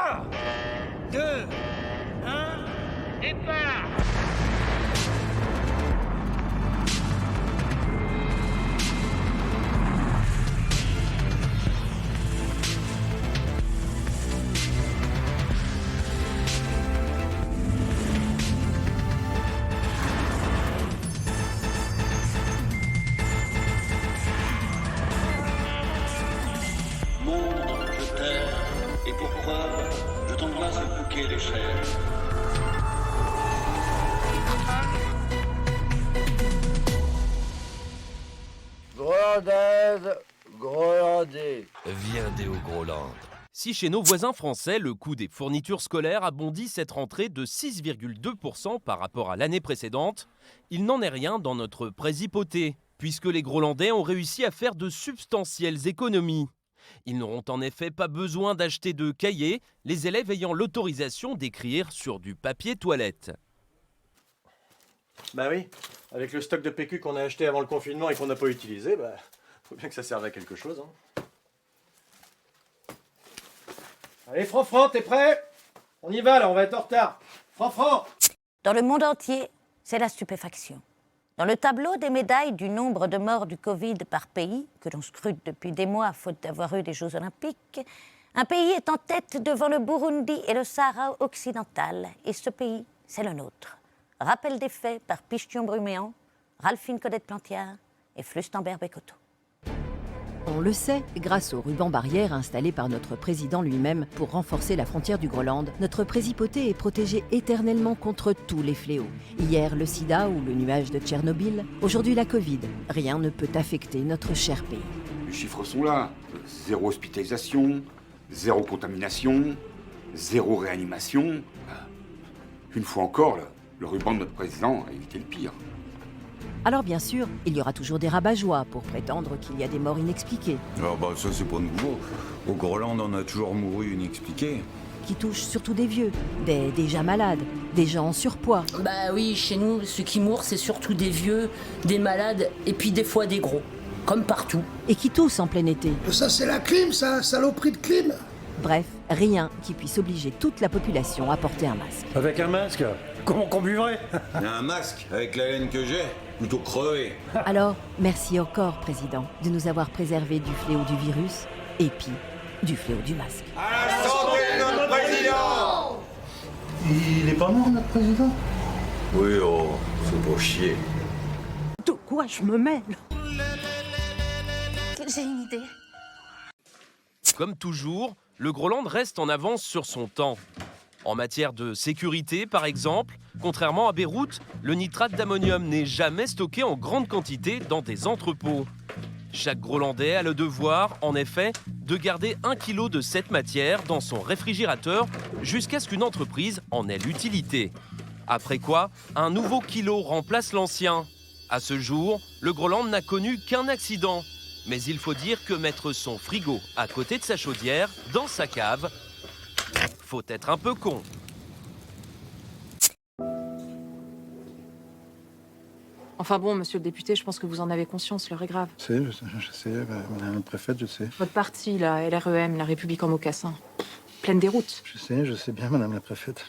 3, 2, 1, départ. Et pour preuve, je t'embrasse le bouquet des chairs. Grolandaise, Grolandais. Viendez au Groland. Si chez nos voisins français, le coût des fournitures scolaires a bondi cette rentrée de 6,2% par rapport à l'année précédente, il n'en est rien dans notre Présipauté, puisque les Grolandais ont réussi à faire de substantielles économies. Ils n'auront en effet pas besoin d'acheter de cahiers, les élèves ayant l'autorisation d'écrire sur du papier toilette. Bah oui, avec le stock de PQ qu'on a acheté avant le confinement et qu'on n'a pas utilisé, faut bien que ça serve à quelque chose. Hein. Allez, Franfran, t'es prêt? On y va là, on va être en retard. Franfran! Dans le monde entier, c'est la stupéfaction. Dans le tableau des médailles du nombre de morts du Covid par pays, que l'on scrute depuis des mois faute d'avoir eu des Jeux Olympiques, un pays est en tête devant le Burundi et le Sahara occidental. Et ce pays, c'est le nôtre. Rappel des faits par Pichtion Bruméan, Ralphine Codette-Plantiard et Flustenberg Bécoto. On le sait, grâce au ruban barrière installé par notre président lui-même pour renforcer la frontière du Groland, notre Présipauté est protégée éternellement contre tous les fléaux. Hier, le sida ou le nuage de Tchernobyl, aujourd'hui la Covid. Rien ne peut affecter notre cher pays. Les chiffres sont là. 0 hospitalisation, 0 contamination, 0 réanimation. Une fois encore, le ruban de notre président a évité le pire. Alors bien sûr, il y aura toujours des rabat-joie pour prétendre qu'il y a des morts inexpliquées. Alors ça c'est pas nouveau. Au Groland, on a toujours mouru inexpliqué. Qui touchent surtout des vieux, des déjà malades, des gens en surpoids. Bah oui, chez nous, ceux qui mourent, c'est surtout des vieux, des malades et puis des fois des gros. Comme partout. Et qui toussent en plein été. Ça c'est la clim, ça, saloperie de clim. Bref, rien qui puisse obliger toute la population à porter un masque. Avec un masque? Comment qu'on buvrait? Un masque, avec la laine que j'ai, plutôt crevé. Alors, merci encore, Président, de nous avoir préservés du fléau du virus et puis du fléau du masque. À la santé de notre président! Il est pas mort, notre président? Oui, oh, c'est pour chier. De quoi je me mêle? J'ai une idée. Comme toujours, le Groland reste en avance sur son temps. En matière de sécurité, par exemple, contrairement à Beyrouth, le nitrate d'ammonium n'est jamais stocké en grande quantité dans des entrepôts. Chaque Grolandais a le devoir, en effet, de garder 1 kg de cette matière dans son réfrigérateur jusqu'à ce qu'une entreprise en ait l'utilité. Après quoi, un nouveau kilo remplace l'ancien. À ce jour, le Groland n'a connu qu'un accident. Mais il faut dire que mettre son frigo à côté de sa chaudière, dans sa cave, faut être un peu con. Enfin bon, monsieur le député, je pense que vous en avez conscience, l'heure est grave. Je sais, madame la préfète, je sais. Votre parti, la LREM, la République en mocassin, pleine des routes. Je sais bien, madame la préfète.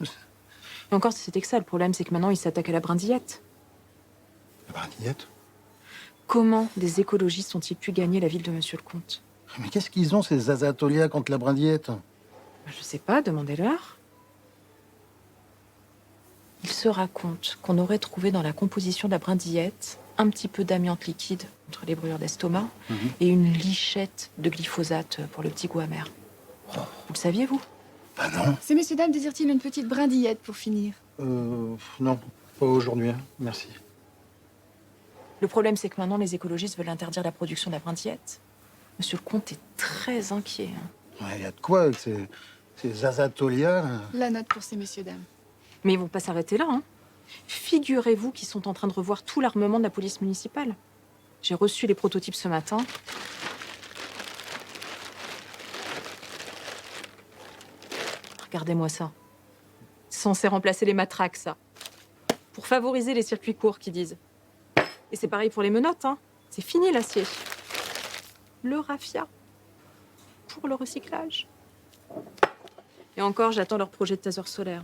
Et encore, si c'était que ça, le problème, c'est que maintenant, ils s'attaquent à la brindillette. La brindillette? Comment des écologistes ont-ils pu gagner la ville de monsieur le comte? Mais qu'est-ce qu'ils ont, ces azatolia contre la brindillette? Je sais pas, demandez-leur. Il se raconte qu'on aurait trouvé dans la composition de la brindillette un petit peu d'amiante liquide contre les brûlures d'estomac et une lichette de glyphosate pour le petit goût amer. Vous le saviez, vous? Bah non. Ces messieurs dames désirent-ils une petite brindillette pour finir? Non, pas aujourd'hui, hein. Merci. Le problème, c'est que maintenant, les écologistes veulent interdire la production de la brindillette. Monsieur le comte est très inquiet. Ouais, il y a de quoi avec ces azatolia. La note pour ces messieurs dames. Mais ils vont pas s'arrêter là, hein. Figurez-vous qu'ils sont en train de revoir tout l'armement de la police municipale. J'ai reçu les prototypes ce matin. Regardez-moi ça. C'est censé remplacer les matraques, ça. Pour favoriser les circuits courts, qu'ils disent. Et c'est pareil pour les menottes, hein. C'est fini, l'acier. Le raffia. Pour le recyclage. Et encore, j'attends leur projet de taser solaire.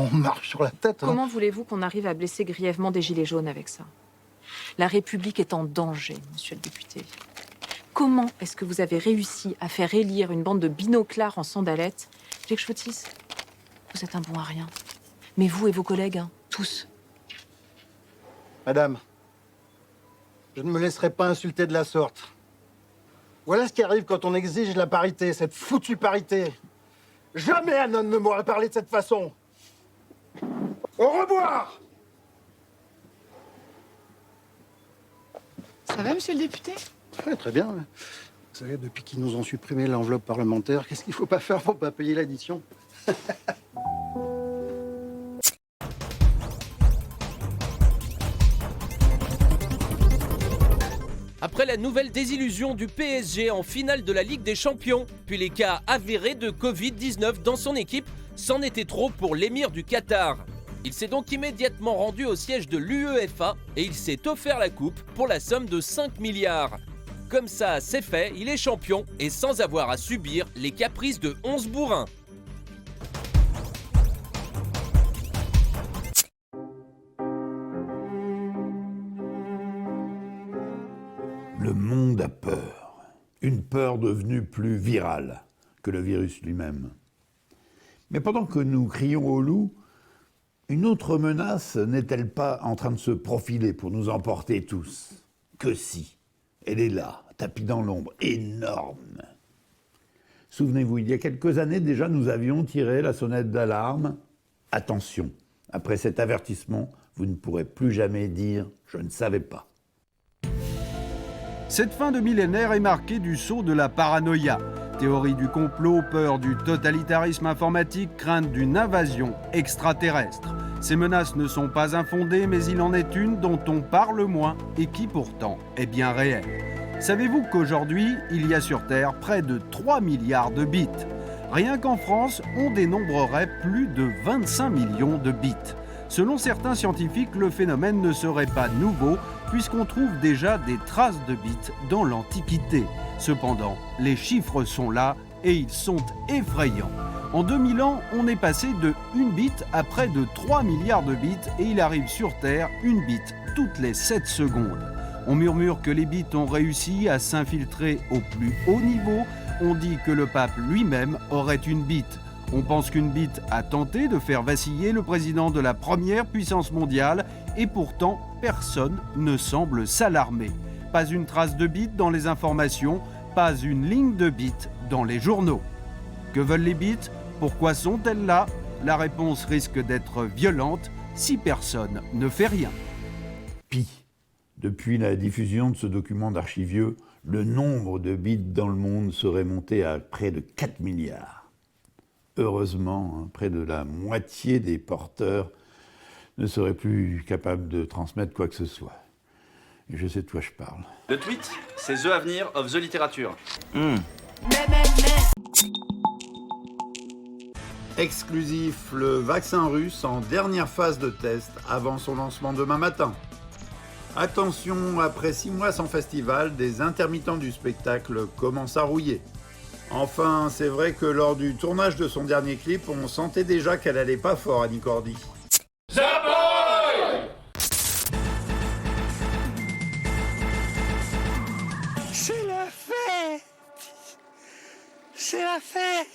On marche sur la tête. Hein. Comment voulez-vous qu'on arrive à blesser grièvement des gilets jaunes avec ça? La République est en danger, monsieur le député. Comment est-ce que vous avez réussi à faire élire une bande de binoclards en sandalettes? Vous voulez que je vous dise? Vous êtes un bon à rien. Mais vous et vos collègues, hein, tous. Madame, je ne me laisserai pas insulter de la sorte. Voilà ce qui arrive quand on exige la parité, cette foutue parité. Jamais un homme ne m'aurait parlé de cette façon. Au revoir! Ça va, monsieur le député? Ouais, très bien. Vous savez, depuis qu'ils nous ont supprimé l'enveloppe parlementaire, qu'est-ce qu'il faut pas faire pour pas payer l'addition? Après la nouvelle désillusion du PSG en finale de la Ligue des Champions, puis les cas avérés de Covid-19 dans son équipe, c'en était trop pour l'émir du Qatar. Il s'est donc immédiatement rendu au siège de l'UEFA et il s'est offert la coupe pour la somme de 5 milliards. Comme ça, c'est fait, il est champion et sans avoir à subir les caprices de 11 bourrins. Le monde a peur. Une peur devenue plus virale que le virus lui-même. Mais pendant que nous crions au loup, une autre menace n'est-elle pas en train de se profiler pour nous emporter tous? Que si. Elle est là, tapis dans l'ombre, énorme. Souvenez-vous, il y a quelques années déjà, nous avions tiré la sonnette d'alarme. Attention, après cet avertissement, vous ne pourrez plus jamais dire « je ne savais pas ». Cette fin de millénaire est marquée du sceau de la paranoïa. Théorie du complot, peur du totalitarisme informatique, crainte d'une invasion extraterrestre. Ces menaces ne sont pas infondées, mais il en est une dont on parle moins et qui pourtant est bien réelle. Savez-vous qu'aujourd'hui, il y a sur Terre près de 3 milliards de bits? Rien qu'en France, on dénombrerait plus de 25 millions de bits. Selon certains scientifiques, le phénomène ne serait pas nouveau, puisqu'on trouve déjà des traces de bits dans l'Antiquité. Cependant, les chiffres sont là et ils sont effrayants. En 2000 ans, on est passé de 1 bit à près de 3 milliards de bits et il arrive sur Terre 1 bit toutes les 7 secondes. On murmure que les bits ont réussi à s'infiltrer au plus haut niveau. On dit que le pape lui-même aurait une bite. On pense qu'une bite a tenté de faire vaciller le président de la première puissance mondiale et pourtant personne ne semble s'alarmer. Pas une trace de bits dans les informations, pas une ligne de bits dans les journaux. Que veulent les bits? Pourquoi sont-elles là? La réponse risque d'être violente si personne ne fait rien. Pi. Depuis la diffusion de ce document d'archivieux, le nombre de bits dans le monde serait monté à près de 4 milliards. Heureusement, près de la moitié des porteurs ne seraient plus capables de transmettre quoi que ce soit. Et je sais de quoi je parle. Le tweet, c'est The Avenir of the Literature. Exclusif, le vaccin russe en dernière phase de test avant son lancement demain matin. Attention, après 6 mois sans festival, des intermittents du spectacle commencent à rouiller. Enfin, c'est vrai que lors du tournage de son dernier clip, on sentait déjà qu'elle allait pas fort, Annie Cordy. The Boy! C'est la fête! C'est la fête!